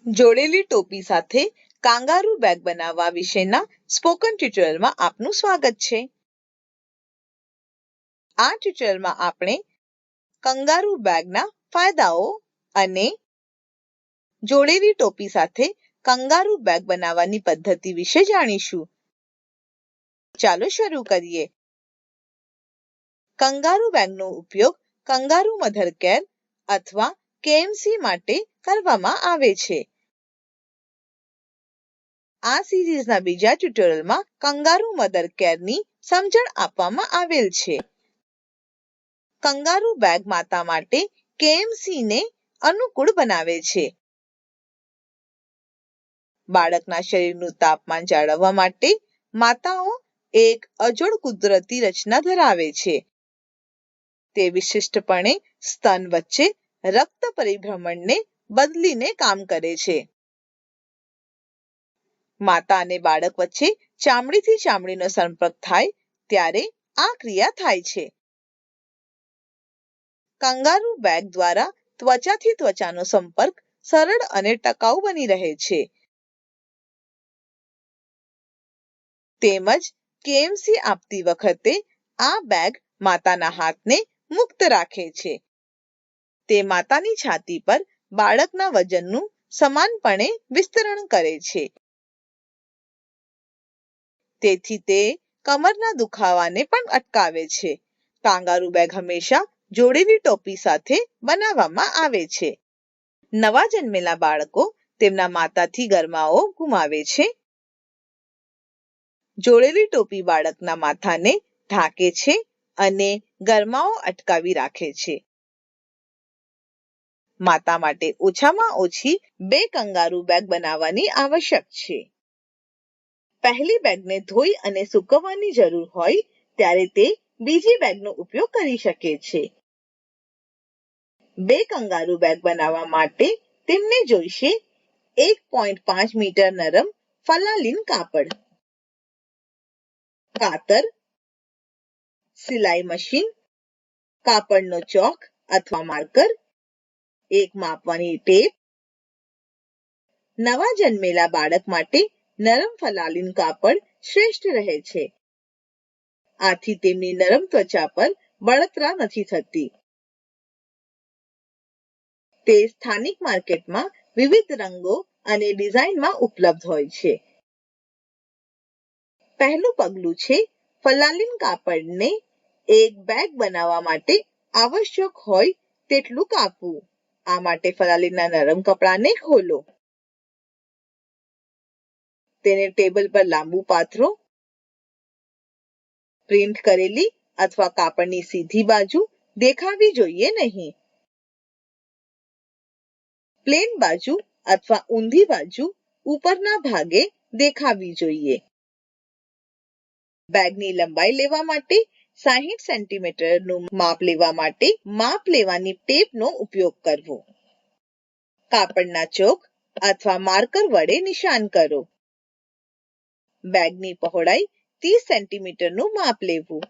જોડેલી ટોપી સાથે kangaroo bag બનાવવા વિશેના સ્પોકન ટ્યુટોરિયલમાં આપનું સ્વાગત છે. આ ટ્યુટોરિયલમાં આપણે કંગારૂ બેગના ફાયદાઓ અને જોડેલી ટોપી સાથે કંગારૂ બેગ બનાવવાની પદ્ધતિ વિશે જાણીશું. ચાલો શરૂ કરીએ. કંગારૂ બેગનો ઉપયોગ કંગારૂ મધર કેર અથવા કેએમસી માટે કરવામાં આવે છે. આ સિરીઝના બીજા ટ્યુટોરિયલમાં કંગારૂ મધર કેરની સમજણ આપવામાં આવેલ છે. કંગારૂ બેગ માતા માટે કેએમસીને અનુકૂળ બનાવે છે. બાળકના શરીરનું તાપમાન જાળવવા માટે માતાઓ એક અજોડ કુદરતી રચના ધરાવે છે. તે વિશિષ્ટપણે સ્તન વચ્ચે રક્ત પરિભ્રમણને બદલીને કામ કરે છે. માતા અને બાળક વચ્ચે ચામડીથી ચામડીનો સંપર્ક થાય ત્યારે આ ક્રિયા થાય છે. કંગારૂ બેગ દ્વારા ત્વચાથી ત્વચાનો સંપર્ક સરળ અને ટકાઉ બની રહે છે. તેમજ કેએમસી આપતી વખતે આ બેગ માતાના હાથને મુક્ત રાખે છે. તે માતાની છાતી પર બાળકના વજનનું સમાનપણે વિસ્તરણ કરે છે. તેથી તે કમરના દુખાવાને પણ અટકાવે છે. કાંગારૂ બેગ હંમેશા જોડેલી ટોપી સાથે બનાવવામાં આવે છે. નવા જન્મેલા બાળકો તેમના માતાથી ગરમાવો ગુમાવે છે. જોડેલી ટોપી બાળકના માથાને ઢાંકે છે અને ગરમાવો અટકાવી રાખે છે. માતા માટે ઓછામાં ઓછી 2 કંગારૂ બેગ બનાવવાની આવશ્યક છે. પહેલી બેગને ધોઈ અને સૂકવવાની જરૂર હોય ત્યારે તે બીજી બેગનો ઉપયોગ કરી શકે છે. 2 કંગારૂ બેગ બનાવવા માટે તેમને જોઈશે 1.5 મીટર નરમ ફલાલીન કાપડ, કાતર, સિલાઈ મશીન, કાપડનો ચોક અથવા માર્કર, એક માપવાની ટેપ. નવા જન્મેલા બાળક માટે નરમ ફલાલીન કાપડ શ્રેષ્ઠ રહે છે. આથી તેમની નરમ ત્વચા પર બળતરા નથી થતી. તે સ્થાનિક માર્કેટમાં વિવિધ રંગો અને ડિઝાઇનમાં ઉપલબ્ધ હોય છે. પહેલું પગલું છે ફલાલીન કાપડને એક બેગ બનાવવા માટે આવશ્યક હોય તેટલું કાપવું. આ માટે ફલાલીનના નરમ કપડાને ખોલો. તેને ટેબલ પર લાંબુ પાથરો. પ્રિન્ટ કરેલી અથવા કાપડની સીધી બાજુ દેખાવી જોઈએ નહીં. પ્લેન બાજુ અથવા ઊંધી બાજુ ઉપરના ભાગે દેખાવી જોઈએ. બેગની લંબાઈ લેવા માટે 60 સેન્ટીમીટરનું માપ લેવા માટે માપ લેવાની ટેપનો ઉપયોગ કરવો. કાપડના ચોક અથવા માર્કર વડે નિશાન કરો. બેગની પહોળાઈ 30 સેન્ટીમીટરનું માપ લેવું.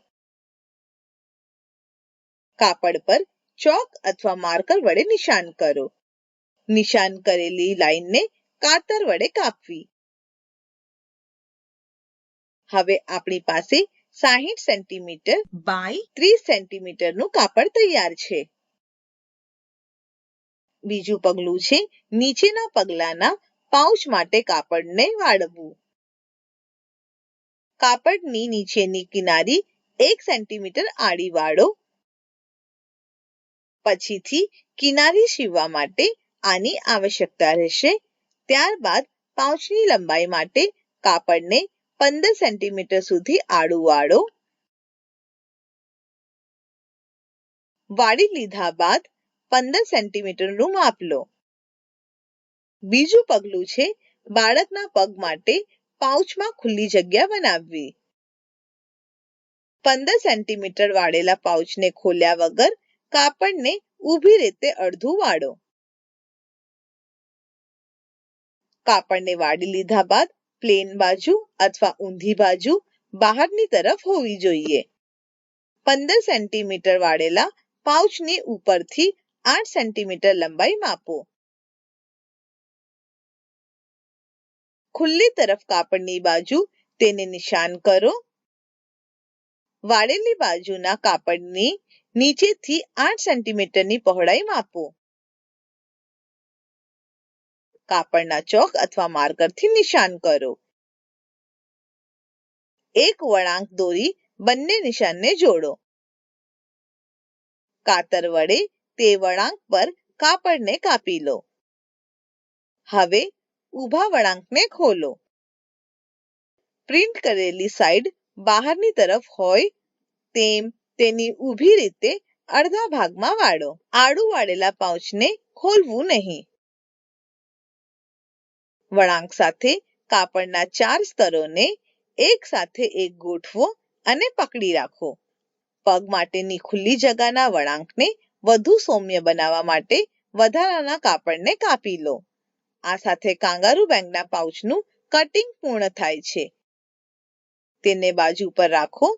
કાપડ પર ચોક અથવા માર્કર વડે નિશાન કરો. નિશાન કરેલી લાઈનને કાતર વડે કાપવી. હવે આપણી પાસે 60 સેન્ટીમીટર બાય 30 સેન્ટીમીટરનું કાપડ તૈયાર છે. બીજું પગલું છે નીચેના પગલાના પાઉચ માટે કાપડને વાળવું. કાપડની નીચેની કિનારી 1 સેન્ટીમીટર આડી વાળો. પછીથી કિનારી સીવવા માટે આની આવશ્યકતા રહેશે. ત્યારબાદ પાઉચની લંબાઈ માટે કાપડને 15 સેન્ટીમીટર સુધી આડું વાળો. વાળી લીધા બાદ 15 સેન્ટીમીટરનું માપ લો. બીજું પગલું છે બાળકના પગ માટે પાઉચમાં ખુલ્લી જગ્યા બનાવવી. 15 સેન્ટીમીટર વાળેલા પાઉચને ખોલ્યા વગર કાપડને ઊભી રીતે અડધું વાળો. કાપડને વાળી લીધા બાદ પ્લેન બાજુ અથવા ઊંધી બાજુ બહારની તરફ હોવી જોઈએ. 15 સેન્ટીમીટર વાળેલા પાઉચની ઉપરથી 8 સેન્ટીમીટર લંબાઈ માપો. ખુલ્લી તરફ કાપડની બાજુ તેને નિશાન કરો. વાળેલી બાજુના કાપડની નીચેથી 8 સેન્ટીમીટરની પહોળાઈ માપો. કાપડના ચોક અથવા માર્કરથી નિશાન કરો. એક વળાંક દોરી બંને નિશાનને જોડો. કાતર વડે તે વળાંક પર કાપડને કાપી લો. હવે ઊભા વળાંકને ખોલો. પ્રિન્ટ કરેલી સાઈડ બહારની તરફ હોય તેમ તેની ઊભી રીતે અડધા ભાગમાં વાળો. આડું વાળેલા પાઉચને ખોલવું નહીં. વળાંક સાથે કાપડના 4 સ્તરોને એક સાથે એક ગોઠવો અને પકડી રાખો. પગ માટેની ખુલ્લી જગાના વળાંકને વધુ સૌમ્ય બનાવવા માટે વધારાના કાપડને કાપી લો. આ સાથે કાંગારૂ બેગના પાઉચનું કટિંગ પૂર્ણ થાય છે. તેને બાજુ પર રાખો.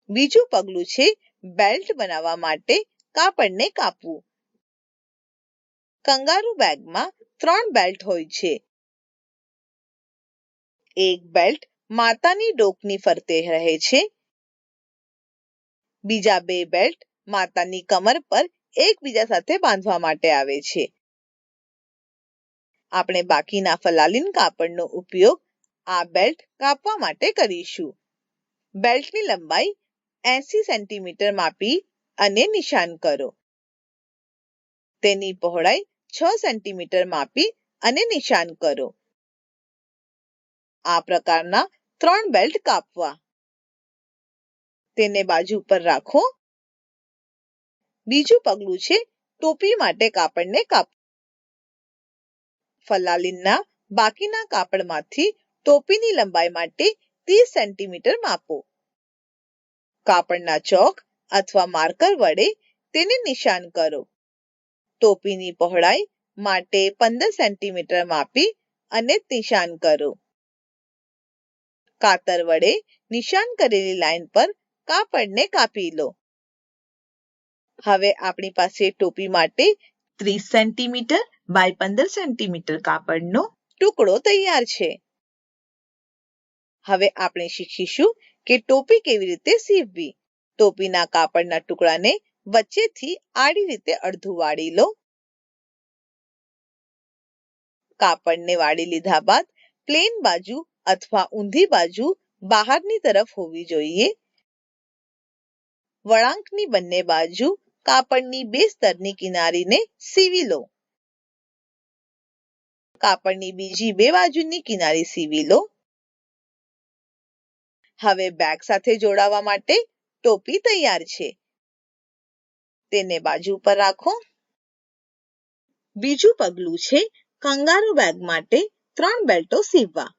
બીજું પગલું છે બેલ્ટ બનાવવા માટે કાપડને કાપવું. કંગારૂ બેગમાં 3 બેલ્ટ હોય છે. એક બેલ્ટ માતાની ડોકની ફરતે રહે છે. બીજા 2 બેલ્ટ માતાની કમર પર એકબીજા સાથે બાંધવા માટે આવે છે. આપણે બાકીના ફલાલીન કાપડનો ઉપયોગ આ બેલ્ટ કાપવા માટે કરીશું. બેલ્ટની લંબાઈ 80 સેન્ટીમીટર માપી અને નિશાન કરો. તેની પહોળાઈ 6 સેન્ટીમીટર માપી અને નિશાન કરો. આ પ્રકારના 3 બેલ્ટ કાપવા. તેને બાજુ પર રાખો. બીજું પગલું છે ટોપી માટે કાપડને કાપવું. ફલાલીનના બાકીના કાપડમાંથી ટોપીની લંબાઈ માટે 30 સેન્ટીમીટર માપો. કાપડના ચોક અથવા માર્કર વડે તેને નિશાન કરો. ટોપીની પહોળાઈ માટે 15 સેન્ટીમીટર માપી અને નિશાન કરો. કાતર વડે નિશાન કરેલી લાઈન પર કાપડને કાપી લો. હવે આપણી પાસે ટોપી માટે 30 સેન્ટીમીટર બાય 15 સેન્ટીમીટર કાપડનો ટુકડો તૈયાર છે. હવે આપણે શીખીશું કે ટોપી કેવી રીતે સીવવી. ટોપીના કાપડના ટુકડાને વચ્ચેથી આડી રીતે અડધું વાળી લો. કાપડને વાળી લીધા બાદ પ્લેન બાજુ અથવા ઊંધી બાજુ બહારની તરફ હોવી જોઈએ. વળાંકની બંને બાજુ કાપડની 2 સ્તરની કિનારીને સીવી લો. કાપડની બીજી 2 બાજુની કિનારી સીવી લો. હવે બેગ સાથે જોડાવા માટે ટોપી તૈયાર છે. તેને બાજુ પર રાખો. બીજું પગલું છે કંગારૂ બેગ માટે 3 બેલ્ટો સીવવા.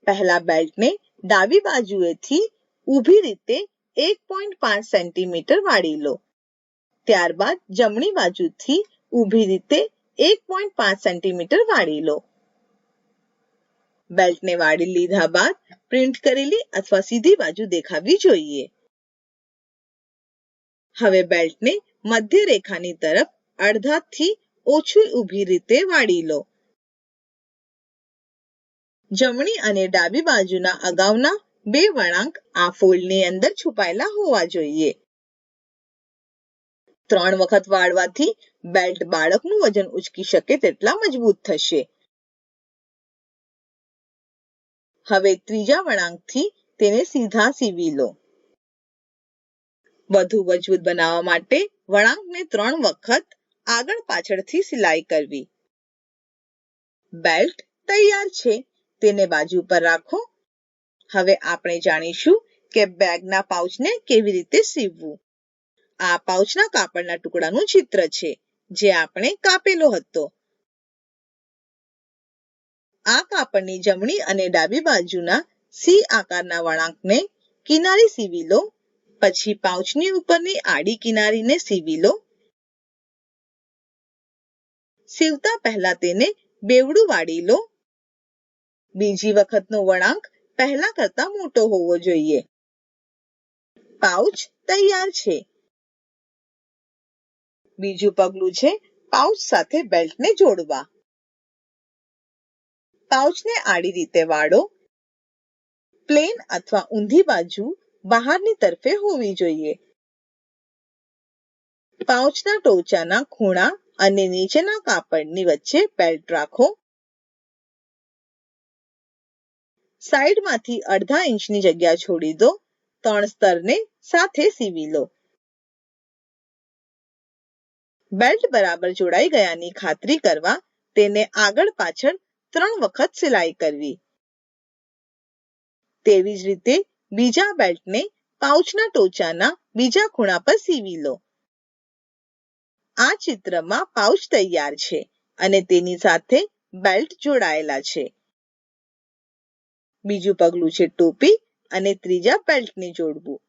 પહેલા બેલ્ટને ડાબી બાજુએથી ઊભી રીતે 1.5 સેન્ટીમીટર વાળી લો. ત્યારબાદ જમણી બાજુથી ઊભી રીતે 1.5 સેન્ટીમીટર વાળી લો. બેલ્ટને વાળી લીધા બાદ પ્રિન્ટ કરેલી અથવા સીધી બાજુ દેખાવી જોઈએ. હવે બેલ્ટને મધ્ય રેખાની તરફ અડધાથી ઓછી ઊભી રીતે વાળી લો. જમણી અને ડાબી બાજુના અગાઉના 2 વળાંક આ ફોલ્ડની અંદર છુપાયેલા હોવા જોઈએ. 3 વખત વાળવાથી બેલ્ટ બાળકનું વજન ઉચકી શકે તેટલા મજબૂત થશે. હવે ત્રીજા વળાંકથી તેને સીધા સીવી લો. વધુ મજબૂત બનાવવા માટે વળાંકને 3 વખત આગળ પાછળથી સિલાઈ કરવી. બેલ્ટ તૈયાર છે. તેને બાજુ પર રાખો. હવે આપણે જાણીશું કે બેગના પાઉચને કેવી રીતે સીવવું. આ પાઉચના કાપડના ટુકડાનું ચિત્ર છે જે આપણે કાપેલો હતો. આ કાપડની જમણી અને ડાબી બાજુના સી આકારના વળાંકને કિનારી સીવી લો. પછી પાઉચની ઉપરની આડી કિનારીને સીવી લો. સીવતા પહેલા તેને બેવડું વાળી લો. બીજી વખતનો વળાંક પહેલા કરતા મોટો હોવો જોઈએ. પાઉચ તૈયાર છે. બીજું પગલું છે પાઉચ સાથે બેલ્ટને જોડવા. પાઉચને આડી રીતે વાળો. પ્લેન અથવા ઊંધી બાજુ બહારની તરફે હોવી જોઈએ. પાઉચના ટોચાના ખૂણા અને નીચેના કાપડની વચ્ચે બેલ્ટ રાખો. સાઈડમાંથી અડધા ઇંચની જગ્યા છોડી દો. 3 સ્તરને સાથે સીવી લો. બેલ્ટ બરાબર જોડાઈ ગયાની ખાતરી કરવા તેને આગળ પાછળ 3 વખત સિલાઈ કરવી. તેવી જ રીતે બીજા બેલ્ટને પાઉચના ટોચાના બીજા ખૂણા પર સીવી લો. આ ચિત્રમાં પાઉચ તૈયાર છે અને તેની સાથે બેલ્ટ જોડાયેલા છે. બીજું પગલું છે ટોપી અને ત્રીજા બેલ્ટને જોડવું.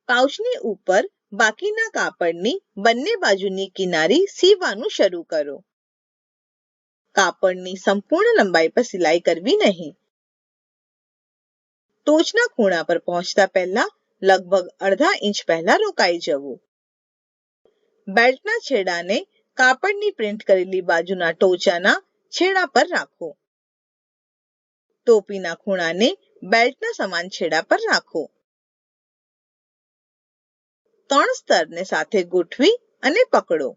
પાઉચની ઉપર બાકીના કાપડની બંને બાજુની કિનારી સીવવાનું શરૂ કરો. કાપડની સંપૂર્ણ લંબાઈ પર સિલાઈ કરવી નહીં. ટોચના ખૂણા પર પહોંચતા પહેલા લગભગ અડધા ઇંચ પહેલા રોકાઈ જવું. બેલ્ટના છેડાને કાપડની પ્રિન્ટ કરેલી બાજુના ટોચાના છેડા પર રાખો. ટોપીના ખૂણાને બેલ્ટના સમાન છેડા પર રાખો. 3 સ્તરને સાથે ગોઠવી અને પકડો.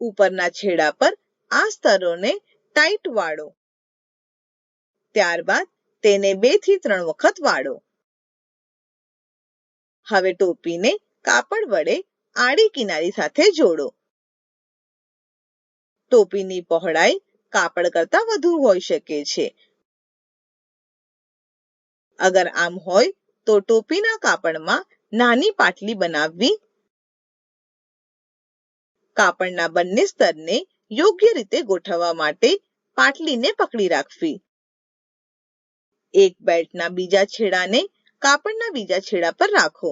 ઉપરના છેડા પર આ સ્તરોને ટાઈટ વાળો. ત્યારબાદ તેને 2 થી 3 વખત વાળો. હવે ટોપીને કાપડ વડે આડી કિનારી સાથે જોડો. ટોપીની પહોળાઈ કાપડ કરતાં વધુ હોઈ શકે છે. અગર આમ હોય તો ટોપીના કાપડમાં નાની પાટલી બનાવવી. કાપડના બંને સ્તરને યોગ્ય રીતે ગોઠવવા માટે પાટલીને પકડી રાખવી. એક બેલ્ટના બીજા છેડાને કાપડના બીજા છેડા પર રાખો.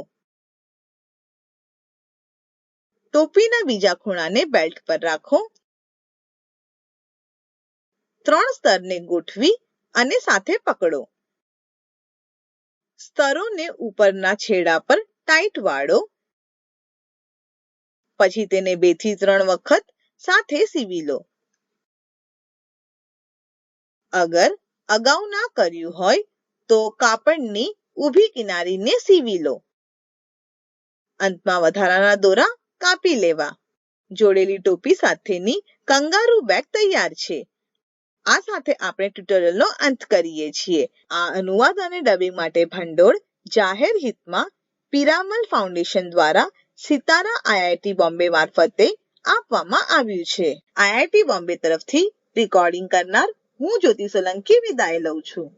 ટોપીના બીજા ખૂણાને બેલ્ટ પર રાખો. 3 સ્તરને ગોઠવી અને સાથે પકડો. સ્તરોને ઉપરના છેડા પર ટાઈટ વાળો. પછી તેને 2 થી 3 વખત સાથે સીવી લો. અગર અગાઉ ના કર્યું હોય તો કાપડની ઊભી કિનારીને સીવી લો. અંતમાં વધારાના દોરા કાપી લેવા. જોડેલી ટોપી સાથેની કંગારૂ બેગ તૈયાર છે. આ સાથે આપણે ટ્યુટોરિયલનો અંત કરીએ છીએ. આ અનુવાદ અને ડબિંગ માટે ભંડોળ જાહેર હિતમાં પિરામલ ફાઉન્ડેશન દ્વારા સિતારા IIT બોમ્બે મારફતે આપવામાં આવ્યું છે. IIT બોમ્બે તરફથી રેકોર્ડિંગ કરનાર હું જ્યોતિ સોલંકી વિદાય લઉં છું.